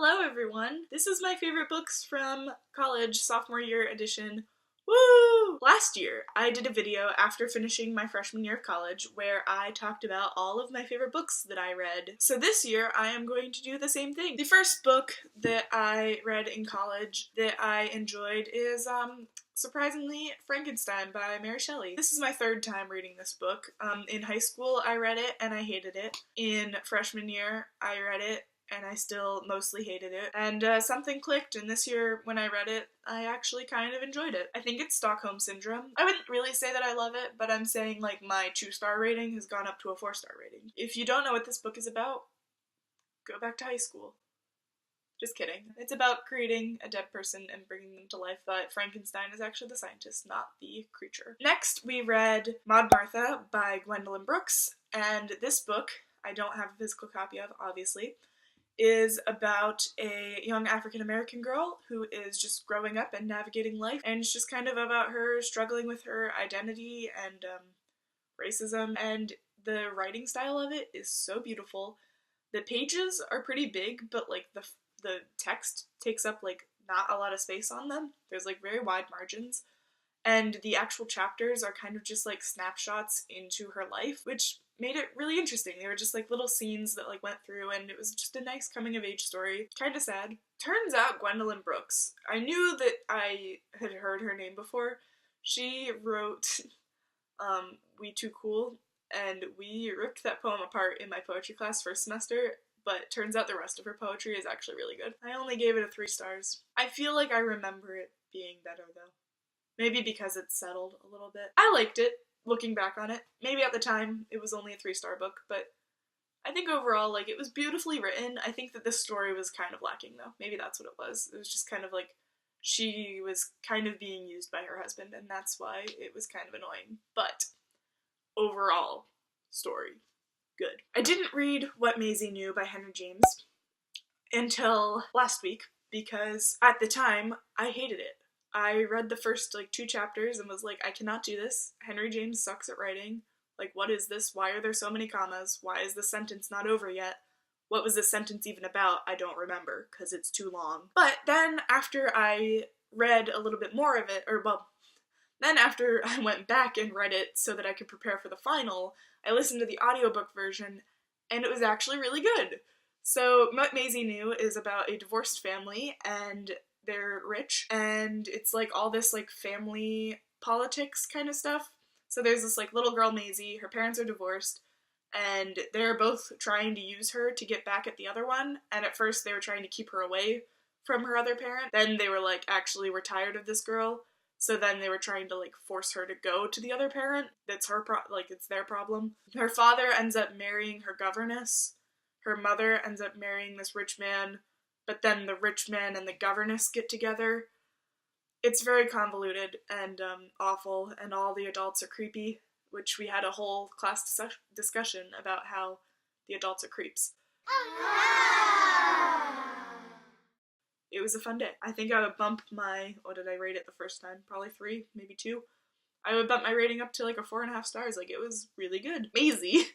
Hello everyone! This is my favorite books from college, sophomore year edition. Woo! Last year, I did a video after finishing my freshman year of college where I talked about all of my favorite books that I read. So this year, I am going to do the same thing. The first book that I read in college that I enjoyed is, surprisingly, Frankenstein by Mary Shelley. This is my third time reading this book. In high school, I read it and I hated it. In freshman year, I read it and I still mostly hated it. And something clicked, and this year when I read it, I actually kind of enjoyed it. I think it's Stockholm Syndrome. I wouldn't really say that I love it, but I'm saying like my 2-star rating has gone up to a 4-star rating. If you don't know what this book is about, go back to high school. Just kidding. It's about creating a dead person and bringing them to life, but Frankenstein is actually the scientist, not the creature. Next, we read Maud Martha by Gwendolyn Brooks, and this book, I don't have a physical copy of, obviously, is about a young African-American girl who is just growing up and navigating life, and it's just kind of about her struggling with her identity and racism, and the writing style of it is so beautiful. The pages are pretty big, but like the text takes up like not a lot of space on them. There's like very wide margins, and the actual chapters are kind of just like snapshots into her life, which made it really interesting. They were just like little scenes that like went through, and it was just a nice coming of age story. Kind of sad. Turns out Gwendolyn Brooks, I knew that I had heard her name before. She wrote We Too Cool, and we ripped that poem apart in my poetry class first semester, but turns out the rest of her poetry is actually really good. I only gave it a 3 stars. I feel like I remember it being better though. Maybe because it's settled a little bit. I liked it. Looking back on it, maybe at the time it was only a 3-star book, but I think overall, like, it was beautifully written. I think that the story was kind of lacking, though. Maybe that's what it was. It was just kind of like she was kind of being used by her husband, and that's why it was kind of annoying. But overall, story, good. I didn't read What Maisie Knew by Henry James until last week, because at the time, I hated it. I read the first, 2 chapters and was like, I cannot do this. Henry James sucks at writing. Like, what is this? Why are there so many commas? Why is the sentence not over yet? What was this sentence even about? I don't remember, because it's too long. But then, after I read a little bit more of it, then after I went back and read it so that I could prepare for the final, I listened to the audiobook version, and it was actually really good. So, What Maisie Knew is about a divorced family, and they're rich, and it's like all this like family politics kind of stuff. So there's this like little girl Maisie, her parents are divorced, and they're both trying to use her to get back at the other one, and at first they were trying to keep her away from her other parent. Then they were like, actually we're tired of this girl, so then they were trying to like force her to go to the other parent. That's her it's their problem. Her father ends up marrying her governess. Her mother ends up marrying this rich man, but then the rich man and the governess get together. It's very convoluted and awful, and all the adults are creepy, which we had a whole class discussion about how the adults are creeps. It was a fun day. I think I would bump my, what did I rate it the first time? Probably 3, maybe 2. I would bump my rating up to like a 4.5 stars. Like, it was really good. Maisie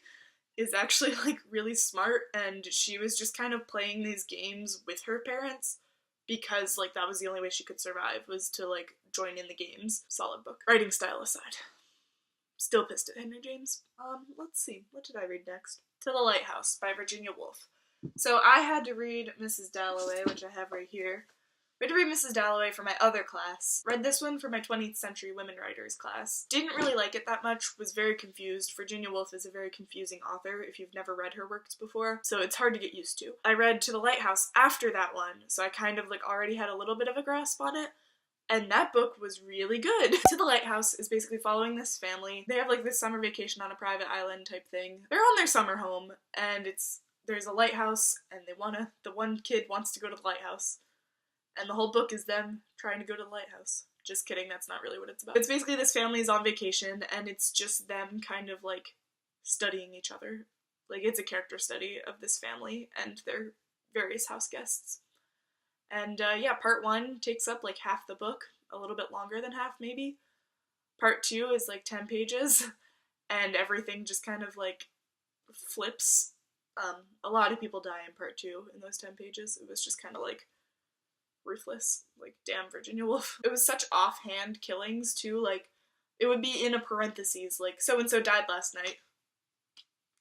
is actually like really smart, and she was just kind of playing these games with her parents because like that was the only way she could survive, was to like join in the games. Solid book. Writing style aside, still pissed at Henry James. Let's see, what did I read next? To the Lighthouse by Virginia Woolf. So I had to read Mrs. Dalloway, which I have right here. I had to read Mrs. Dalloway for my other class. Read this one for my 20th Century Women Writers class. Didn't really like it that much, was very confused. Virginia Woolf is a very confusing author if you've never read her works before, so it's hard to get used to. I read To the Lighthouse after that one, so I kind of like already had a little bit of a grasp on it, and that book was really good. To the Lighthouse is basically following this family. They have like this summer vacation on a private island type thing. They're on their summer home, and there's a lighthouse, and the one kid wants to go to the lighthouse. And the whole book is them trying to go to the lighthouse. Just kidding, that's not really what it's about. It's basically this family is on vacation, and it's just them kind of like studying each other. Like, it's a character study of this family and their various house guests. And yeah, part 1 takes up like half the book, a little bit longer than half maybe. Part 2 is like 10 pages, and everything just kind of like flips A lot of people die in part 2 in those 10 pages. It was just kind of like ruthless, like damn Virginia Woolf. It was such offhand killings too, like it would be in a parentheses, like so and so died last night.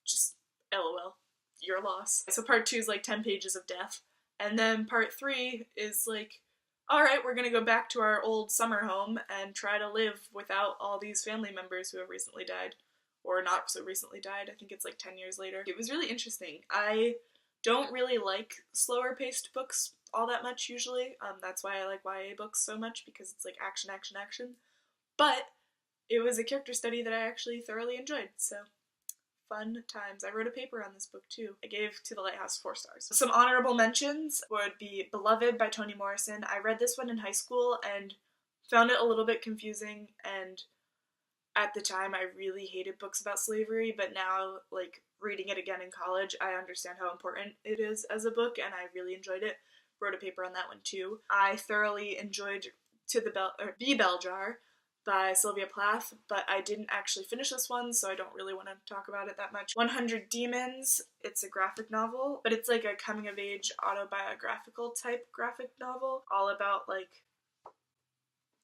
Just LOL, your loss. So part 2 is like 10 pages of death, and then part 3 is like, alright, we're gonna go back to our old summer home and try to live without all these family members who have recently died. Or not so recently died, I think it's like 10 years later. It was really interesting. I don't really like slower paced books all that much usually. That's why I like YA books so much, because it's like action, action, action. But it was a character study that I actually thoroughly enjoyed, so fun times. I wrote a paper on this book too. I gave To the Lighthouse 4 stars. Some honorable mentions would be Beloved by Toni Morrison. I read this one in high school and found it a little bit confusing, and at the time I really hated books about slavery, but now, like, reading it again in college, I understand how important it is as a book, and I really enjoyed it. Wrote a paper on that one too. I thoroughly enjoyed The Bell Jar by Sylvia Plath, but I didn't actually finish this one, so I don't really want to talk about it that much. 100 Demons, it's a graphic novel, but it's like a coming-of-age autobiographical type graphic novel, all about, like,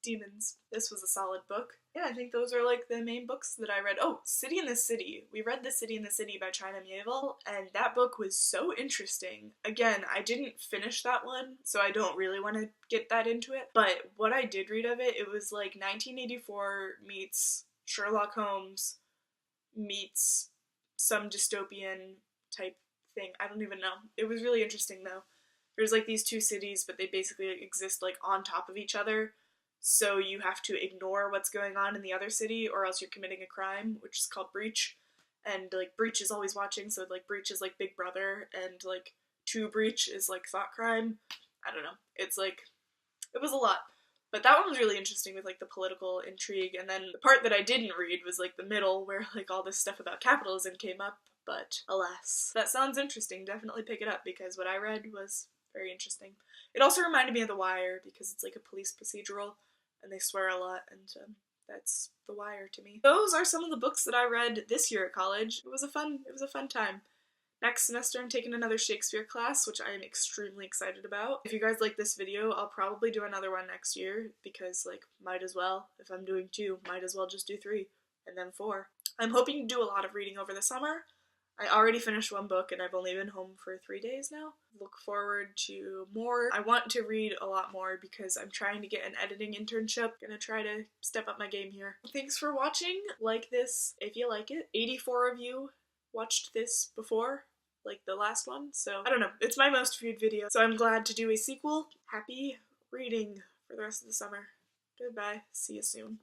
demons. This was a solid book. Yeah, I think those are like the main books that I read. Oh, City in the City. We read The City in the City by China Miéville, and that book was so interesting. Again, I didn't finish that one, so I don't really want to get that into it, but what I did read of it, it was like 1984 meets Sherlock Holmes meets some dystopian type thing. I don't even know. It was really interesting though. There's like these two cities, but they basically exist like on top of each other. So you have to ignore what's going on in the other city, or else you're committing a crime, which is called Breach. And, like, Breach is always watching, so, like, Breach is, like, Big Brother, and, like, To Breach is, like, thought crime. I don't know. It's, like, it was a lot. But that one was really interesting with, like, the political intrigue, and then the part that I didn't read was, like, the middle, where, like, all this stuff about capitalism came up, but alas. That sounds interesting. Definitely pick it up, because what I read was very interesting. It also reminded me of The Wire, because it's, like, a police procedural, and they swear a lot, and that's The Wire to me. Those are some of the books that I read this year at college. It was a fun time. Next semester I'm taking another Shakespeare class, which I am extremely excited about. If you guys like this video, I'll probably do another one next year, because, like, might as well. If I'm doing 2, might as well just do 3, and then 4. I'm hoping to do a lot of reading over the summer. I already finished one book and I've only been home for 3 days now. Look forward to more. I want to read a lot more because I'm trying to get an editing internship. Gonna try to step up my game here. Thanks for watching. Like this if you like it. 84 of you watched this before, like the last one, so I don't know. It's my most viewed video, so I'm glad to do a sequel. Happy reading for the rest of the summer. Goodbye. See you soon.